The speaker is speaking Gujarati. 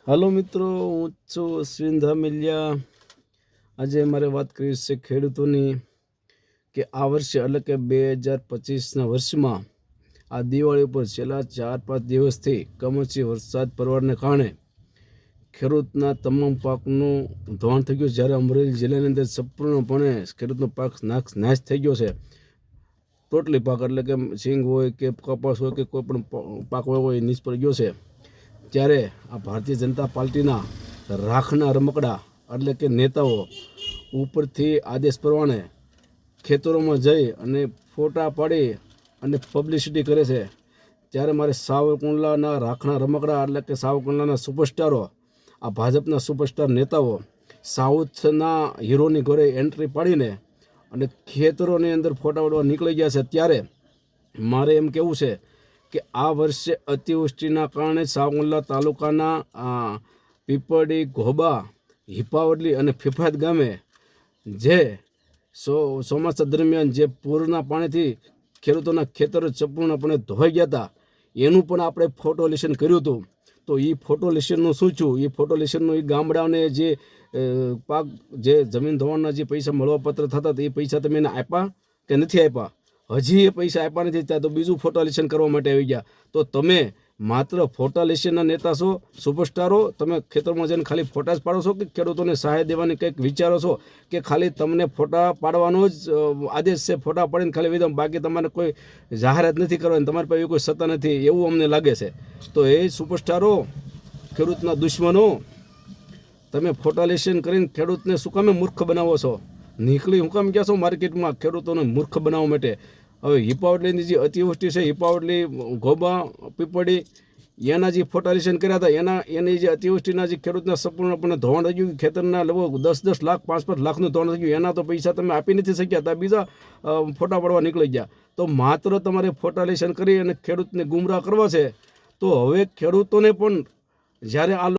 હાલો મિત્રો, હું છું અશ્વિન ધામેલિયા। આજે મારે વાત કરવી છે ખેડૂતોની કે આ વર્ષે એટલે કે 2025ના વર્ષમાં આ દિવાળી ઉપર છેલ્લા 4-5 દિવસથી કમોસમી વરસાદ પડવાને કારણે ખેડૂતના તમામ પાકનું ધોવાણ થઈ ગયું। જ્યારે અમરેલી જિલ્લાની અંદર સંપૂર્ણપણે ખેડૂતનો પાક નાશ થઈ ગયો છે। ટોટલી પાક એટલે કે સિંગ હોય કે કપાસ હોય કે કોઈ પણ પાક હોય નિષ્ફળ ગયો છે। ત્યારે આ ભારતીય જનતા પાર્ટીના રાખના રમકડા એટલે કે નેતાઓ ઉપરથી આદેશ પ્રમાણે ખેતરોમાં જઈ અને ફોટા પાડી અને પબ્લિસિટી કરે છે। ત્યારે મારે સાવરકુંડલાના રાખના રમકડા એટલે કે સાવરકુંડલાના સુપરસ્ટારો, આ ભાજપના સુપરસ્ટાર નેતાઓ સાઉથના હીરોની ઘરે એન્ટ્રી પાડીને અને ખેતરોની અંદર ફોટા પાડવા નીકળી ગયા છે। ત્યારે મારે એમ કહેવું છે કે આ વર્ષે અતિવૃષ્ટિના કારણે સાવરકુંડલા તાલુકાના પીપળી, ઘોબા, હિપાવડલી અને ફિફાયત ગામે જે ચોમાસા દરમિયાન જે પૂરના પાણીથી ખેડૂતોના ખેતરો સંપૂર્ણપણે ધોવાઈ ગયા હતા, એનું પણ આપણે ફોટો લેશન કર્યું હતું। તો એ ફોટો લેશનનું શું છું, એ ફોટો લેશનનું એ ગામડાઓને જે પાક જે જમીન ધોવાણના જે પૈસા મળવાપત્ર થતા એ પૈસા તમે એને આપ્યા કે નથી આપ્યા? હજી એ પૈસા આપ્યા નથી ત્યાં તો બીજું ફોટો લેશન કરવા માટે આવી ગયા। તો તમે માત્ર ફોટા લેશનના નેતા છો, સુપરસ્ટારો, તમે ખેતરમાં જઈને ખાલી ફોટા જ પાડો છો કે ખેડૂતોને સહાય દેવાની કંઈક વિચારો છો કે ખાલી તમને ફોટા પાડવાનો જ આદેશ છે, ફોટા પાડીને ખાલી વિધમ, બાકી તમારે કોઈ જાહેરાત નથી કરવાની, તમારી પાસે કોઈ સત્તા નથી એવું અમને લાગે છે। તો એ સુપરસ્ટારો, ખેડૂતના દુશ્મનો, તમે ફોટા લેશન કરીને ખેડૂતને શું કામે મૂર્ખ બનાવો છો? નીકળી હું કામ ગયા છો માર્કેટમાં ખેડૂતોને મૂર્ખ બનાવવા માટે? હવે હિપાવડલીની જે અતિવૃષ્ટિ છે, હિપાવડલી, ઘોબા, પીપળી, એના જે ફોટા લેશન કર્યા હતા એની જે અતિવૃષ્ટિના જે ખેડૂતના સંપૂર્ણપણે ધોવાણ થઈ ગયું, ખેતરના લગભગ 10-10 લાખ, 5-5 લાખનું ધોવાણ થઈ ગયું, એના તો પૈસા તમે આપી નથી શક્યા, ત્યાં બીજા ફોટા પાડવા નીકળી ગયા। તો માત્ર તમારે ફોટા લેશન કરી અને ખેડૂતને ગુમરાહ કરવા છે। તો હવે ખેડૂતોને પણ જ્યારે આ